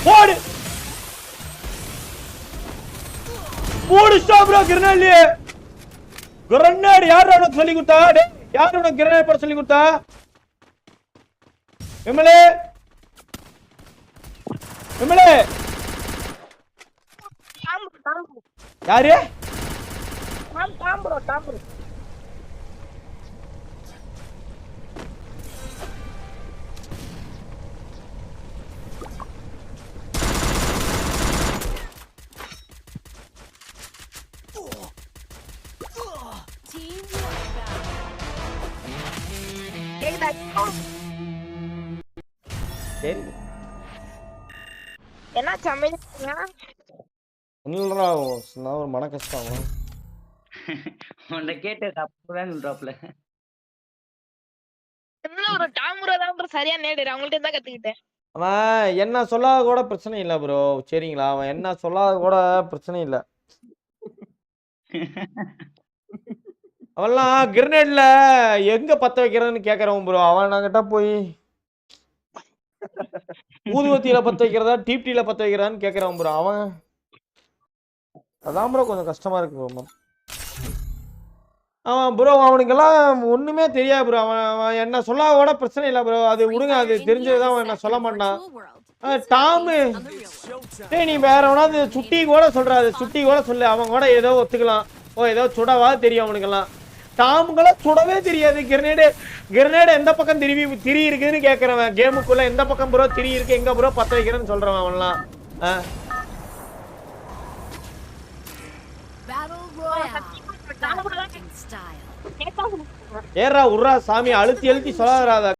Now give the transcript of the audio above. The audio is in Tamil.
போடு போடுடா ப்ரோ கிரனேட் கிரனேட் யார் உனக்கு சொல்லி கொடுத்தா டேய் யார் உனக்கு கிரனேட் போட சொல்லி கொடுத்தா எம்எல்ஏ எம்எல்ஏ யாரு டாம் ப்ரோ சரி என்ன சமையல்ங்க இல்லடா நான் ஒரு மன கஷ்டம் உன்னை கேட்டது அப்பதான் சொல்றாப்ல. இன்னும் ஒரு டாம் ப்ரோ தான் ப்ரோ சரியா நேடுற அவங்கள்ட்ட தான் கத்துக்கிட்டேன். அவன் என்ன சொல்லாத கூட பிரச்சனை இல்ல ப்ரோ சரிங்களா அவன் என்ன சொல்லாத கூட பிரச்சனை இல்ல அவன்லாம் கிரனேட்ல எங்க பத்த வைக்கிறதுன்னு கேக்குறவன் ப்ரோ அவன் கிட்ட போய் ஊதுவத்தியில பத்த வைக்கிறதா டிப்டில பத்த வைக்கிறதான்னு கேக்குறவன் ப்ரோ அவன் அதான் ப்ரோ கொஞ்சம் கஷ்டமா இருக்கு ப்ரோ அவன் ப்ரோ அவனுக்கெல்லாம் ஒண்ணுமே தெரியாது ப்ரோ அவன் என்ன சொல்லாத கூட பிரச்சனை இல்ல ப்ரோ அது விடுங்க அது தெரிஞ்சதுதான் அவன் என்ன சொல்ல மாட்டான் டாமு டேய் நீ வேற எவனாவது சுட்டி கூட சொல்றாது சுட்டி கூட சொல்லு அவன் கூட ஏதோ ஒத்துக்கலாம் ஓ ஏதோ சுடவா தெரியும் அவனுக்கெல்லாம் டாமுக்கெல்லாம் சுடவே தெரியாது கிரனேடு எந்த பக்கம் திரி இருக்குன்னு கேக்குறவன் கேமுக்குள்ள எந்த பக்கம் ப்ரோ திரி இருக்கு எங்க ப்ரோ பத்த வைக்கிறேன்னு சொல்றவன் அவன்லாம் ஏறா உர்ரா சாமி அழுத்தி சொல்லாதராத